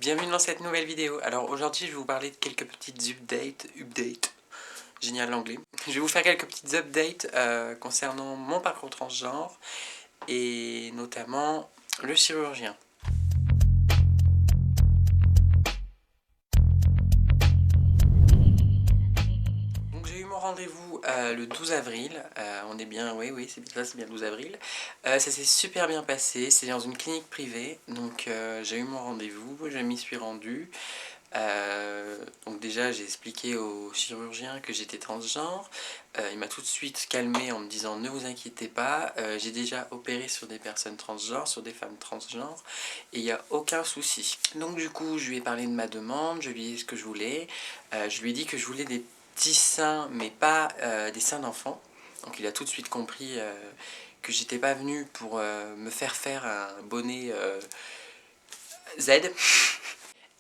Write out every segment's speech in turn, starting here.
Bienvenue dans cette nouvelle vidéo. Alors aujourd'hui je vais vous parler de quelques petites updates, génial l'anglais. Je vais vous faire quelques petites updates concernant mon parcours transgenre et notamment le chirurgien. Donc j'ai eu mon rendez-vous le 12 avril, on est bien, oui c'est bien le 12 avril. Ça s'est super bien passé, c'est dans une clinique privée, donc j'ai eu mon rendez-vous, je m'y suis rendu. Donc déjà j'ai expliqué au chirurgien que j'étais transgenre, il m'a tout de suite calmé en me disant ne vous inquiétez pas, j'ai déjà opéré sur des personnes transgenres, sur des femmes transgenres et il n'y a aucun souci. Donc du coup je lui ai parlé de ma demande, je lui ai dit ce que je voulais, je lui ai dit que je voulais des petits seins mais pas des seins d'enfant. Donc il a tout de suite compris que j'étais pas venue pour me faire un bonnet Z.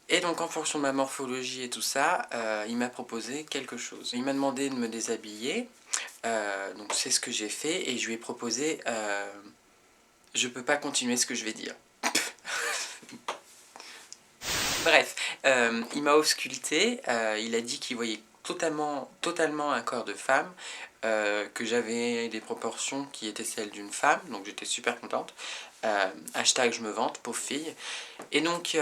Et donc en fonction de ma morphologie et tout ça, il m'a proposé quelque chose. Il m'a demandé de me déshabiller, donc c'est ce que j'ai fait et je lui ai proposé, je peux pas continuer ce que je vais dire. Bref, il m'a ausculté, il a dit qu'il voyait totalement un corps de femme, que j'avais des proportions qui étaient celles d'une femme, donc j'étais super contente. Hashtag je me vante, pauvre fille. Et donc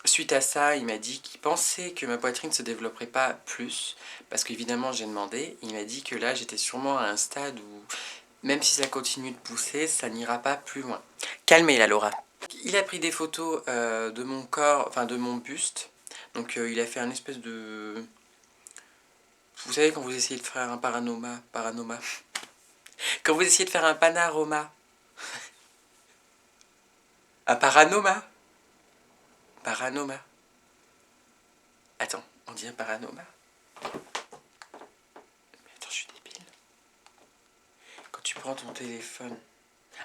suite à ça, il m'a dit qu'il pensait que ma poitrine ne se développerait pas plus, parce qu'évidemment j'ai demandé, il m'a dit que là j'étais sûrement à un stade où, même si ça continue de pousser, ça n'ira pas plus loin. Calmez-la Laura. Il a pris des photos de mon corps, enfin de mon buste, donc il a fait un espèce de... Vous savez quand vous essayez de faire un panorama, quand vous essayez de faire un panorama, un paranoma, attends, on dit un paranoma. Attends, je suis débile. Quand tu prends ton téléphone...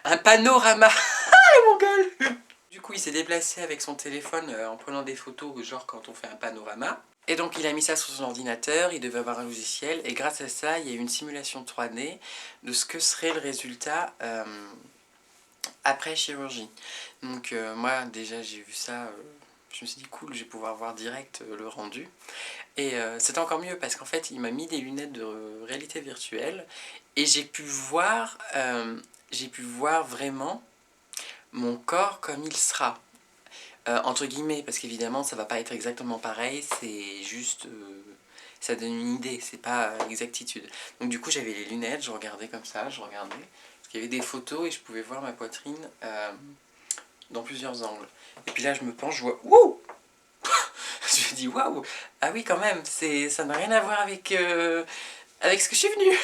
Un panorama. Ah, mon gueule. Du coup, il s'est déplacé avec son téléphone en prenant des photos, genre quand on fait un panorama. Et donc, il a mis ça sur son ordinateur, il devait avoir un logiciel. Et grâce à ça, il y a eu une simulation 3D de ce que serait le résultat après chirurgie. Donc, moi, déjà, j'ai vu ça... je me suis dit, cool, je vais pouvoir voir direct le rendu. Et c'était encore mieux parce qu'en fait, il m'a mis des lunettes de réalité virtuelle et j'ai pu voir vraiment mon corps comme il sera. Entre guillemets, parce qu'évidemment, ça va pas être exactement pareil, c'est juste... ça donne une idée, c'est pas exactitude. Donc du coup, j'avais les lunettes, je regardais comme ça, je regardais. Parce qu'il y avait des photos et je pouvais voir ma poitrine dans plusieurs angles. Et puis là, je me penche, je vois... Wouh. Je me dis waouh, ah oui quand même, ça n'a rien à voir avec, avec ce que je suis venue.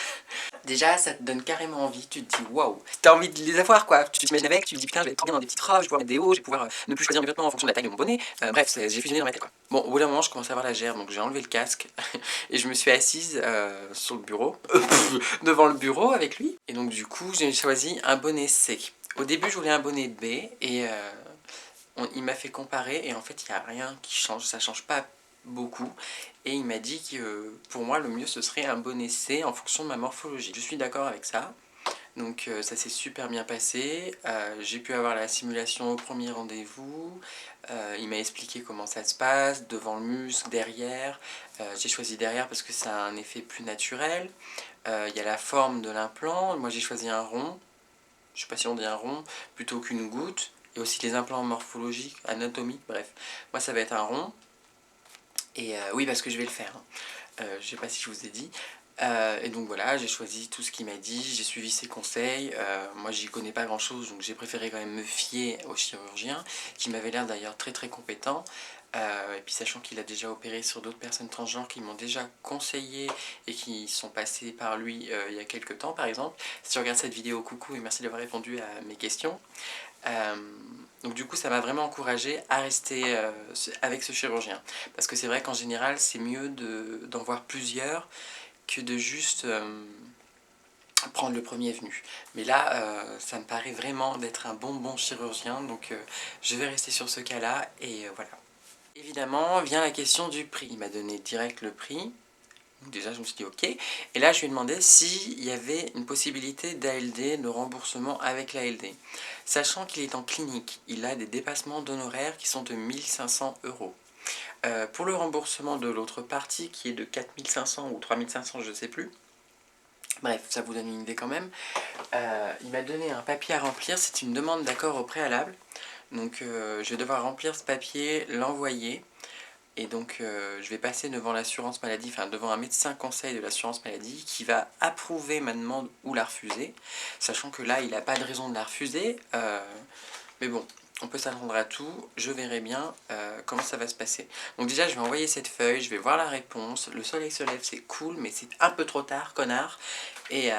Déjà ça te donne carrément envie, tu te dis waouh, t'as envie de les avoir quoi, tu t'imagines avec, tu te dis putain je vais être trop bien dans des petites robes, je vais pouvoir mettre des hauts, je vais pouvoir ne plus choisir mes vêtements en fonction de la taille de mon bonnet, bref j'ai fusionné dans ma tête quoi. Bon au bout d'un moment je commence à avoir la gerbe donc j'ai enlevé le casque et je me suis assise sur le bureau, devant le bureau avec lui. Et donc du coup j'ai choisi un bonnet C. Au début je voulais un bonnet B et... il m'a fait comparer et en fait il n'y a rien qui change, ça change pas beaucoup et il m'a dit que pour moi le mieux ce serait un bonnet C en fonction de ma morphologie. Je suis d'accord avec ça, donc ça s'est super bien passé, j'ai pu avoir la simulation au premier rendez-vous, il m'a expliqué comment ça se passe, devant le muscle, derrière, j'ai choisi derrière parce que ça a un effet plus naturel, il y a la forme de l'implant, moi j'ai choisi un rond, je sais pas si on dit un rond, plutôt qu'une goutte. Et aussi les implants morphologiques, anatomiques, bref. Moi ça va être un rond. Et oui parce que je vais le faire. Je sais pas si je vous ai dit. Et donc voilà, j'ai choisi tout ce qu'il m'a dit, j'ai suivi ses conseils. Moi j'y connais pas grand chose, donc j'ai préféré quand même me fier au chirurgien, qui m'avait l'air d'ailleurs très compétent. Et puis sachant qu'il a déjà opéré sur d'autres personnes transgenres qui m'ont déjà conseillé et qui sont passées par lui il y a quelques temps par exemple. Si tu regardes cette vidéo, coucou et merci d'avoir répondu à mes questions. Donc du coup ça m'a vraiment encouragé à rester avec ce chirurgien. Parce que c'est vrai qu'en général c'est mieux d'en voir plusieurs que de juste prendre le premier venu. Mais là ça me paraît vraiment d'être un bon chirurgien. Donc je vais rester sur ce cas-là et voilà. Évidemment vient la question du prix. Il m'a donné direct le prix. Donc déjà je me suis dit ok. Et là je lui ai demandé s'il y avait une possibilité d'ALD, de remboursement avec l'ALD. Sachant qu'il est en clinique, il a des dépassements d'honoraires qui sont de 1500 euros. Pour le remboursement de l'autre partie qui est de 4500 ou 3500 je ne sais plus. Bref, ça vous donne une idée quand même. Il m'a donné un papier à remplir, c'est une demande d'accord au préalable. Donc je vais devoir remplir ce papier, l'envoyer. Et donc je vais passer devant l'assurance maladie, enfin devant un médecin conseil de l'assurance maladie qui va approuver ma demande ou la refuser. Sachant que là, il n'a pas de raison de la refuser. Mais bon, on peut s'attendre à tout. Je verrai bien comment ça va se passer. Donc déjà, je vais envoyer cette feuille, je vais voir la réponse. Le soleil se lève, c'est cool, mais c'est un peu trop tard, connard. Et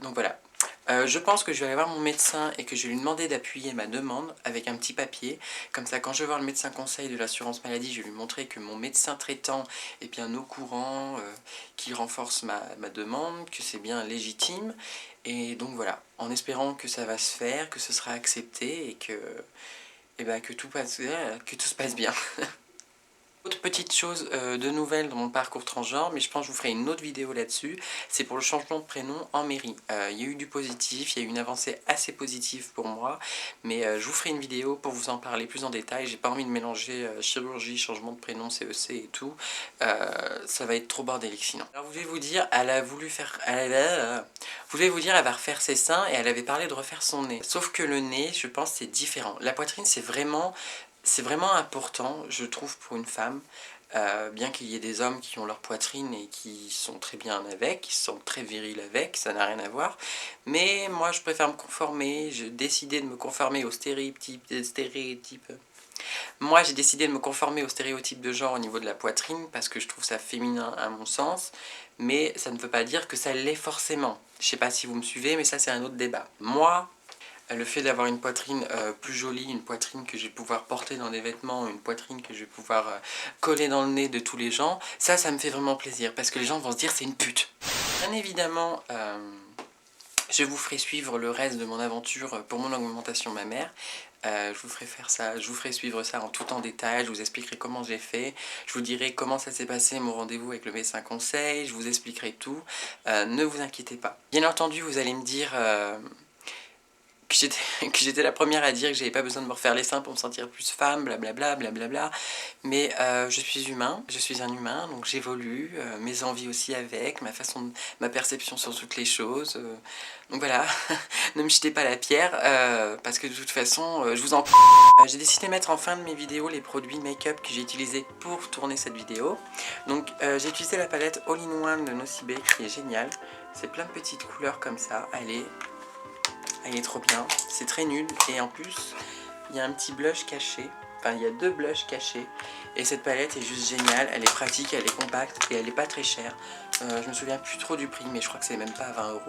donc voilà. Je pense que je vais aller voir mon médecin et que je vais lui demander d'appuyer ma demande avec un petit papier. Comme ça, quand je vais voir le médecin conseil de l'assurance maladie, je vais lui montrer que mon médecin traitant est bien au courant, qu'il renforce ma demande, que c'est bien légitime. Et donc voilà, en espérant que ça va se faire, que ce sera accepté et que tout se passe bien. Autre petite chose de nouvelle dans mon parcours transgenre, mais je pense que je vous ferai une autre vidéo là-dessus, c'est pour le changement de prénom en mairie. Il y a eu du positif, il y a eu une avancée assez positive pour moi, mais je vous ferai une vidéo pour vous en parler plus en détail. J'ai pas envie de mélanger chirurgie, changement de prénom, CEC et tout, ça va être trop bordélique sinon. Alors vous devez vous dire, elle a voulu faire... Vous devez vous dire, elle va refaire ses seins et elle avait parlé de refaire son nez. Sauf que le nez, je pense, c'est différent. La poitrine, c'est vraiment important, je trouve, pour une femme, bien qu'il y ait des hommes qui ont leur poitrine et qui sont très bien avec, qui sont très virils avec, ça n'a rien à voir. Mais moi, je préfère me conformer, j'ai décidé de me conformer aux stéréotypes. Moi, j'ai décidé de me conformer aux stéréotypes de genre au niveau de la poitrine, parce que je trouve ça féminin à mon sens, mais ça ne veut pas dire que ça l'est forcément. Je sais pas si vous me suivez, mais ça, c'est un autre débat. Moi, le fait d'avoir une poitrine plus jolie, une poitrine que je vais pouvoir porter dans des vêtements, une poitrine que je vais pouvoir coller dans le nez de tous les gens, ça me fait vraiment plaisir, parce que les gens vont se dire c'est une pute. Bien évidemment, je vous ferai suivre le reste de mon aventure pour mon augmentation mammaire. Je vous ferai faire ça, je vous ferai suivre ça en tout en détail, je vous expliquerai comment j'ai fait, je vous dirai comment ça s'est passé mon rendez-vous avec le médecin conseil, je vous expliquerai tout, ne vous inquiétez pas. Bien entendu, vous allez me dire... que j'étais la première à dire que j'avais pas besoin de me refaire les seins pour me sentir plus femme, blablabla, blablabla. Mais je suis humain, je suis un humain, donc j'évolue, mes envies aussi avec, ma perception sur toutes les choses. Donc voilà, ne me jetez pas la pierre, parce que de toute façon, je vous en... j'ai décidé de mettre en fin de mes vidéos les produits make-up que j'ai utilisés pour tourner cette vidéo. Donc j'ai utilisé la palette All-in-One de Nocibé qui est géniale. C'est plein de petites couleurs comme ça, elle est trop bien, c'est très nul et en plus il y a un petit blush caché, enfin il y a 2 blushs cachés et cette palette est juste géniale, elle est pratique, elle est compacte et elle est pas très chère. Je me souviens plus trop du prix mais je crois que c'est même pas à 20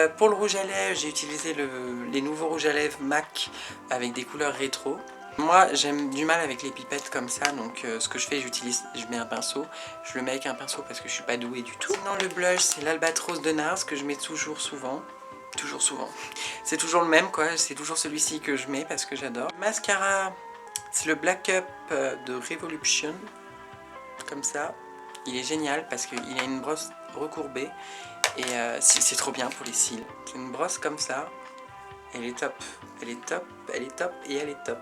€. Pour le rouge à lèvres, j'ai utilisé les nouveaux rouges à lèvres MAC avec des couleurs rétro. Moi j'aime du mal avec les pipettes comme ça, donc ce que je fais, je mets un pinceau, je le mets avec un pinceau parce que je suis pas douée du tout. Sinon le blush c'est l'Albatros de NARS que je mets toujours souvent. C'est toujours le même quoi, c'est toujours celui-ci que je mets parce que j'adore. Le mascara, c'est le Black Up de Revolution, comme ça. Il est génial parce qu'il a une brosse recourbée et c'est trop bien pour les cils. C'est une brosse comme ça, elle est top, elle est top, elle est top et elle est top.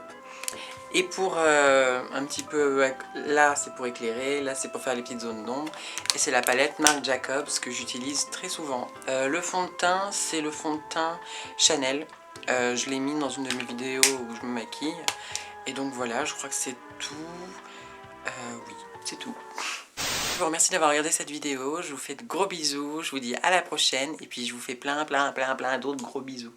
Et pour un petit peu, là c'est pour éclairer, là c'est pour faire les petites zones d'ombre. Et c'est la palette Marc Jacobs que j'utilise très souvent. Le fond de teint, c'est le fond de teint Chanel. Je l'ai mis dans une de mes vidéos où je me maquille. Et donc voilà, je crois que c'est tout. Oui, c'est tout. Je vous remercie d'avoir regardé cette vidéo, je vous fais de gros bisous, je vous dis à la prochaine. Et puis je vous fais plein d'autres gros bisous.